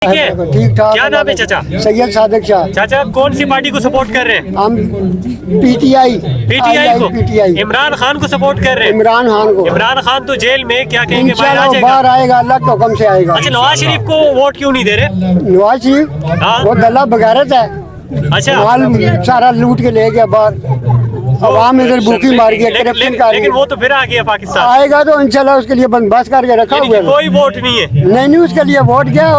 ठीक ठाक। क्या नाम है चाचा? सैयद सादिक शाह। चाचा कौन सी पार्टी को सपोर्ट कर रहे हैं? हम पीटीआई पीटीआई को। पीटीआई इमरान खान को सपोर्ट कर रहे हैं? इमरान खान को। इमरान खान तो जेल में, क्या कहेंगे बाहर आ इंशाल्लाह बाहर जाएगा? आएगा, अल्लाह के हुक्म से आएगा। अच्छा, नवाज शरीफ को वोट क्यों नहीं दे रहे? नवाज शरीफ हाँ। वो दल्ला बगैरत है, अच्छा, माल सारा लूट के ले गया बाहर, अवाम इधर भूखी मार गया, करप्शन कर लेकिन वो तो फिर आ गया पाकिस्तान। आएगा तो इंशाल्लाह उसके लिए बंदोबस्त करके रखा यानी हुआ कि है। कोई वोट नहीं है नहीं उसके लिए वोट क्या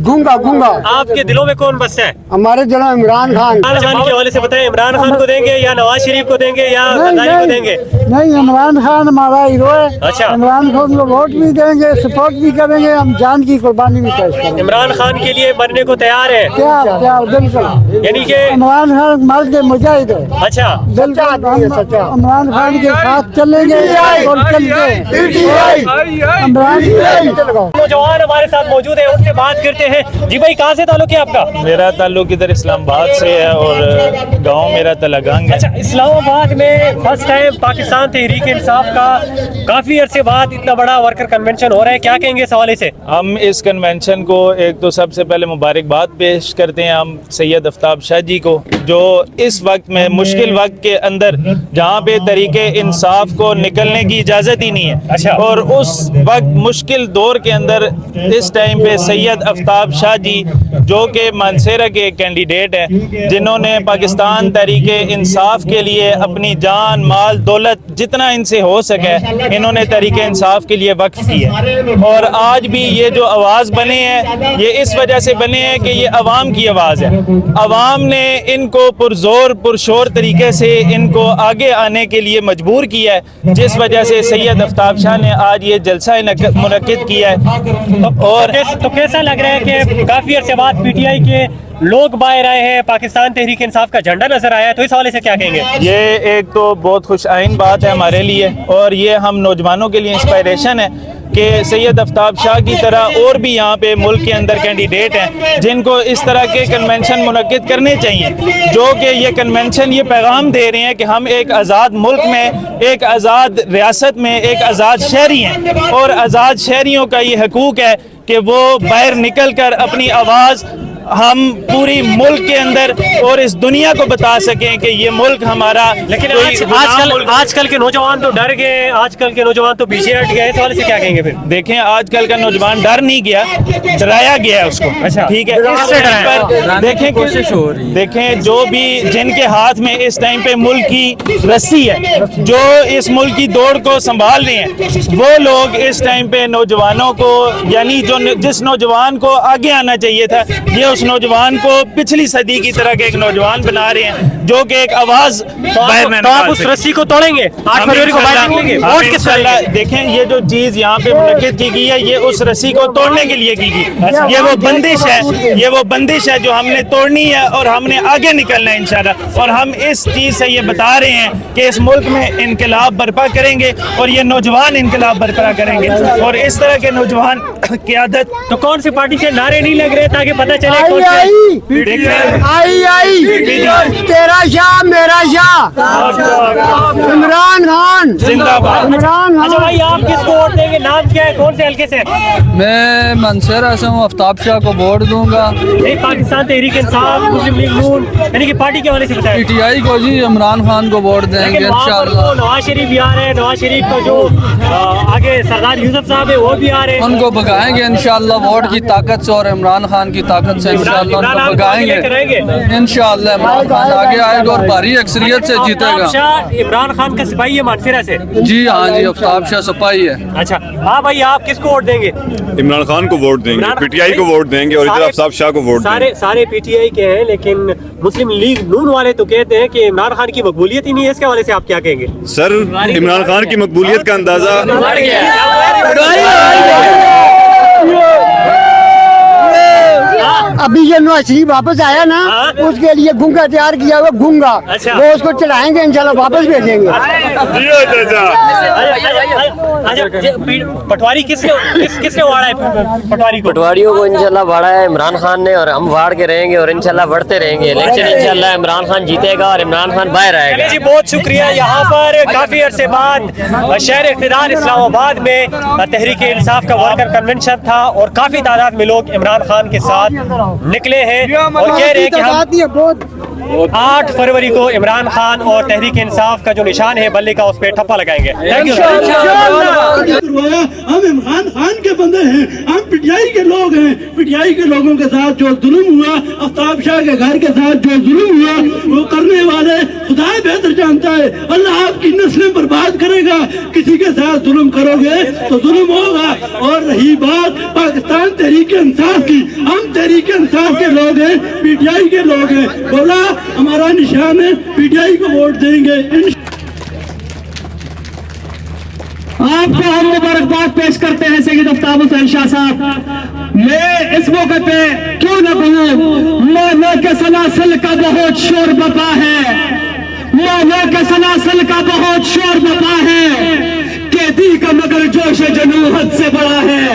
गूंगा गूंगा। आपके दिलों में कौन बसता है? हमारे दिलों में इमरान खान। इमरान खान के हवाले से बताएं, इमरान खान को देंगे या नवाज शरीफ को देंगे या ज़रदारी को देंगे? नहीं इमरान खान हमारा हीरो है। अच्छा। इमरान खान को वोट भी देंगे, सपोर्ट भी करेंगे, हम जान की कुर्बानी भी पेश करेंगे। इमरान खान के लिए मरने को तैयार है, क्या क्या बिल्कुल। यानी कि इमरान खान मर्द के मुजाहिद है, अच्छा। बिल्कुल इमरान खान के साथ चलेंगे और चलते नौजवान हमारे साथ मौजूद है, उनसे बात करते हैं। जी भाई, कहाँ से ताल्लुक है आपका? मेरा ताल्लुक इधर इस्लामाबाद से है और गांव मेरा तलागंग है। अच्छा, इस्लामाबाद में फर्स्ट टाइम पाकिस्तान तहरीक इंसाफ का काफी अरसे बाद इतना बड़ा वर्कर कन्वेंशन हो रहा है, क्या कहेंगे इस हवाले से? हम इस कन्वेंशन को एक तो सबसे पहले मुबारकबाद पेश करते हैं हम सैयद आफ्ताब शाह जी को, जो इस वक्त में मुश्किल वक्त के अंदर जहाँ पे तरीके इंसाफ को निकलने की इजाज़त ही नहीं है, अच्छा। और उस वक्त मुश्किल दौर के अंदर इस टाइम पे सैयद आफ्ताब शाह जी जो कि मानसेरा के कैंडिडेट हैं, जिन्होंने पाकिस्तान तहरीके इंसाफ के लिए अपनी जान माल दौलत जितना इनसे हो सके इन्होंने तहरीके इंसाफ के लिए वक्फ किया, और आज भी ये जो आवाज़ बने हैं ये इस वजह से बने हैं कि ये अवाम की आवाज़ है। अवाम ने इनको पुरजोर पुरशोर तरीके से इनको आगे आने के लिए मजबूर किया है, जिस वजह से सैयद आफ्ताब शाह ने आज ये जलसा मुनक्किद किया है। और तो कैसा लग रहा है कि काफी अरसे बाद पीटीआई के लोग बाहर आए हैं, पाकिस्तान तहरीक इंसाफ का झंडा नजर आया है, तो इस हवाले से क्या कहेंगे? ये एक तो बहुत खुश आइन बात है हमारे लिए, और ये हम नौजवानों के लिए इंस्पायरेशन है कि सैयद आफ्ताब शाह की तरह और भी यहाँ पे मुल्क के अंदर कैंडिडेट हैं जिनको इस तरह के कन्वेंशन मुनक्किद करने चाहिए, जो कि ये कन्वेंशन ये पैगाम दे रहे हैं कि हम एक आज़ाद मुल्क में, एक आज़ाद रियासत में एक आज़ाद शहरी हैं, और आज़ाद शहरियों का ये हकूक़ है कि वो बाहर निकल कर अपनी आवाज़ हम पूरी मुल्क के अंदर और इस दुनिया को बता सकें कि ये मुल्क हमारा। लेकिन आजकल के नौजवान तो डर गए, आजकल के नौजवान तो पीछे हट गए, इस हवाले से क्या कहेंगे फिर? देखें, आजकल का नौजवान डर नहीं गया, डराया गया है उसको। अच्छा। ठीक है, इससे पर देखें कोशिश हो रही है। देखें, जो भी जिनके हाथ में इस टाइम पे मुल्क की रस्सी है, जो इस मुल्क की दौड़ को संभाल रहे हैं, वो लोग इस टाइम पे नौजवानों को, यानी जो जिस नौजवान को आगे आना चाहिए था, ये उस नौजवान को पिछली सदी की तरह के एक नौजवान बना रहे हैं, जो कि एक आवाज तो आप उस रस्सी को तोड़ेंगे 8 फरवरी को बाहर निकलेंगे, वोट किस तरह? देखें, ये जो चीज यहाँ पे मुनक्किद की गई है ये उस रस्सी को तोड़ने के लिए की गई। ये वो बंदिश है, ये वो बंदिश है जो हमने तोड़नी है और हमने आगे निकलना है इंशाल्लाह। और हम इस चीज से ये बता रहे हैं कि इस मुल्क में इनकलाब बर्पा करेंगे और ये नौजवान इनकलाब बर्पा करेंगे, और इस तरह के नौजवान क़यादत। तो कौन सी पार्टी से नारे नहीं लग रहे ताकि पता चले कौन सी? आई तेरा शाह मेरा शाह, इमरान खान जिंदाबाद। इमरान अच्छा भाई, आप किसको वोट देंगे? नाम क्या है, कौन से हल्के से? मैं मानसेरा से हूँ, आफ्ताब शाह को वोट दूंगा। नहीं, पाकिस्तान तहरीक इंसाफ, मुस्लिम लीग नून, यानी कि पार्टी के हवाले से बताएं। पीटीआई को जी, इमरान खान को वोट देंगे लेकिन वहाँ पर इंशाल्लाह। वो नवाज शरीफ भी आ रहे हैं, नवाज शरीफ का जो आगे सरदार यूसुफ साहब है वो भी आ रहे हैं। उनको भगाएंगे इंशाल्लाह वोट की ताकत से और इमरान खान की ताकत से इंशाल्लाह उनको भगाएंगे इंशाल्लाह। इमरान खान आगे आएगा और भारी अक्सरियत से जीतेगा। इमरान खान का सिपाही है मानसेरा से? जी हाँ जी, आफ्ताब शाह सिपाही है। अच्छा, हाँ भाई, आप किसको वोट देंगे? इमरान खान को वोट देंगे, पीटीआई को वोट देंगे और इधर आफ्ताब शाह को वोट देंगे। सारे पीटीआई के हैं, लेकिन मुस्लिम लीग नून वाले तो कहते हैं कि इमरान खान की मकबूलियत ही नहीं है, इसके हवाले से आप क्या कहेंगे? सर, इमरान खान की मकबूलियत का अंदाजा अभी ये नवाज शरीफ वापस आया ना, उसके लिए गूंगा तैयार किया हुआ गूंगा, अच्छा। वो उसको चढ़ाएंगे इंशाल्लाह, वापस भेजेंगे। पटवारी किसने वाड़ा है पटवारी को? पटवारियों को इंशाल्लाह वाड़ा है इमरान खान ने, और हम वाड़ के रहेंगे और इंशाल्लाह बढ़ते रहेंगे। इलेक्शन इंशाल्लाह इमरान खान जीतेगा और इमरान खान बाहर आएगा। जी बहुत शुक्रिया। यहाँ पर काफी अरसे बाद शहर इख्तिदार इस्लामाबाद में तहरीक इंसाफ का वर्कर कन्वेंशन था और काफी तादाद में लोग इमरान खान के साथ निकले हैं और कह रहे हैं कि हम 8 फरवरी को इमरान खान और तहरीक इंसाफ का जो निशान है बल्ले का उस पर ठप्पा लगाएंगे। Thank you. हम इमरान खान के बंदे हैं, हम पीटीआई के लोग हैं। पीटीआई के लोगों के साथ जो जुल्म हुआ, आफ्ताब शाह के घर के साथ जो जुल्म हुआ, वो करने वाले खुदा बेहतर जानता है। अल्लाह आपकी नस्लें बर्बाद करेगा। किसी के साथ जुल्म करोगे तो जुल्म होगा। और रही बात पाकिस्तान तहरीक इंसाफ की, हम तहरीक इंसाफ के लोग हैं, पीटीआई के लोग हैं। बोला हमारा निशान है, पीटीआई को वोट देंगे। आपको हम मुबारकबाद पेश करते हैं सैयद आफ्ताब हुसैन शाह साहब। मैं इस मौके पे क्यों न कहूँ, मौला के सलासिल का बहुत शोर बपा है, मौला के सलासिल का बहुत शोर बपा है। कैदी का मगर जोश जनू हद से बड़ा है,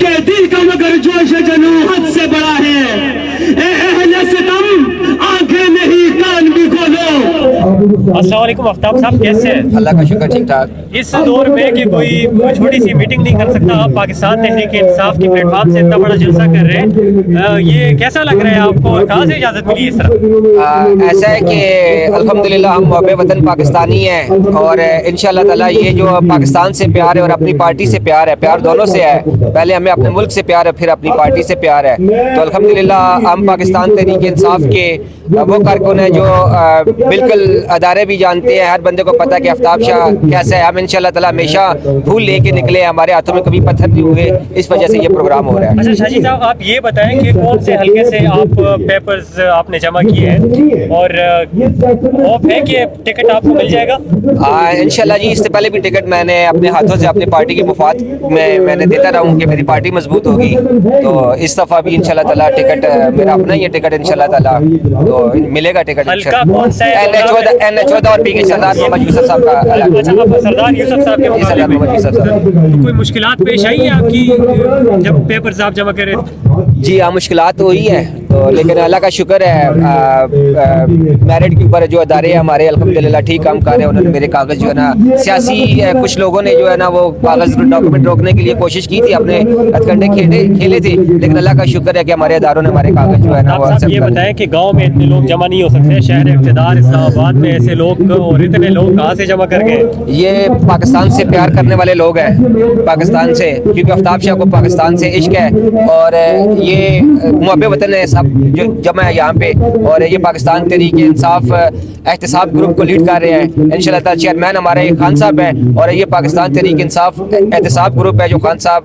कैदी का मगर जोश जनू हद से बड़ा है। ए अहले सितम आंखें नहीं कान भी खोलो। अस्सलाम वालेकुम आफ्ताब साहब, कैसे हैं? अल्लाह का शुक्र, ठीक ठाक। इस दौर में कि कोई छोटी सी मीटिंग नहीं कर सकता, आप पाकिस्तान तहरीक इंसाफ की प्लेटफॉर्म से इतना बड़ा जलसा कर रहे हैं, ये कैसा लग रहा है आपको और कहाँ से इजाज़त मिली इस तरह? ऐसा है कि अल्हम्दुलिल्लाह हम मुहब्बे वतन पाकिस्तानी हैं और इंशाअल्लाह ताला ये जो पाकिस्तान से प्यार है और अपनी पार्टी से प्यार है, प्यार दोनों से है। पहले हमें अपने मुल्क से प्यार है, फिर अपनी पार्टी से प्यार है। तो अल्हम्दुलिल्लाह हम पाकिस्तान तहरीक इंसाफ के वो कारकुन हैं जो बिल्कुल अदारे भी जानते हैं, हर बंदे को पता है कि आफ्ताब शाह कैसा है। हम इंशाअल्लाह ताला हमेशा फूल लेके निकले, हमारे हाथों में कभी पत्थर नहीं हुए, इस वजह से ये प्रोग्राम हो रहा है। अच्छा शाजी साहब, आप ये बताएं कि कौन से हलके से आप पेपर्स आपने जमा किए हैं और होप है कि टिकट आपको मिल जाएगा? इंशाल्लाह जी, इससे पहले भी टिकट मैंने अपने हाथों से अपनी पार्टी के मुफाद में मैंने देता रहा हूँ कि मेरी पार्टी मजबूत होगी। तो इस दफ़ा भी इंशाल्लाह ताला टिकट मेरा अपना ही है टिकट, इंशाल्लाह ताला तो मिलेगा टिकट। NH14 और पीके सरदार मोहम्मद यूसुफ साहब का। अच्छा, सरदार यूसुफ साहब के सरदार मोहम्मद यूसुफ साहब। तो कोई मुश्किलात पेश आई है आपकी जब पेपर्स आप जमा करें? जी हाँ, मुश्किलात तो हुई है, तो लेकिन अल्लाह का शुक्र है मेरिट के ऊपर जो अदारे हैं हमारे अल्हम्दुलिल्लाह ठीक काम कर रहे हैं। उन्होंने मेरे कागज़ जो है ना, सियासी कुछ लोगों ने जो है ना वो कागज़ डॉक्यूमेंट रोकने के लिए कोशिश की थी, अपने हथकंडे खेले थे, लेकिन अल्लाह का शुक्र है कि हमारे अदारों ने हमारे कागज़ जो है ना वो ये बताएं कि गाँव में इतने लोग जमा नहीं हो सकते, शहर इख्तिदार इस्लामाबाद में ऐसे लोग और इतने लोग कहाँ से जमा कर गए? ये पाकिस्तान से प्यार करने वाले लोग हैं, पाकिस्तान से, क्योंकि आफ्ताब शाह को पाकिस्तान से इश्क है और ये मुहब्बे वतन है सब जो जमा है यहाँ पे। और ये पाकिस्तान तहरीक इंसाफ एहतसाब ग्रुप को लीड कर रहे हैं। इंशाल्लाह ताला चेयरमैन हमारे खान साहब हैं और ये पाकिस्तान तहरीक इंसाफ एहतसाब ग्रुप है जो खान साहब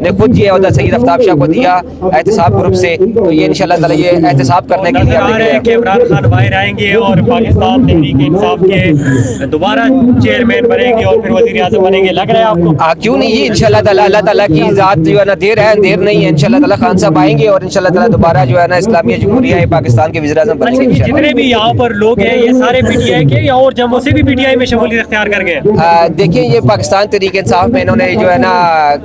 ने खुद ये अहदा सैयद आफ्ताब शाह को दिया एहतसाब ग्रुप से। तो ये इंशाल्लाह ताला ये एहतसाब करने के लिए इमरान खान बाहर आएंगे और पाकिस्तान तहरीक इंसाफ के दोबारा चेयरमैन बनेंगे और फिर वज़ीर आज़म बनेंगे, लग रहा है आपको? क्यों नहीं जी, इंशाल्लाह ताला अल्लाह ताला की ज़ात जो है ना, देर है देर नहीं है, इंशाल्लाह ताला खान साहब आएंगे और इंशाल्लाह ताला दोबारा जो है ना इस्लामी जमहूरिया पाकिस्तान के वज़ीर आज़म बनेंगे। जितने भी यहाँ पर लोग हैं ये सारे पीटीआई के या और जम्मू से भी पीटीआई में शमूलियत इख्तियार कर गए? देखिए, ये पाकिस्तान तहरीक इंसाफ में इन्होंने जो है ना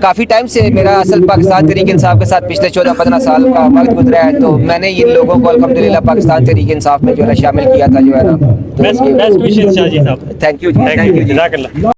काफ़ी टाइम से, मेरा असल पाकिस्तान तहरीक इंसाफ के साथ पिछले 14-15 साल का वक्त गुजरा है, तो मैंने इन लोगों को अल्हम्दुलिल्लाह पाकिस्तान तहरीक इंसाफ में जो है ना शामिल किया था जो है ना। बेस्ट विशेस शाजी साहब। Thank you ji, thank you.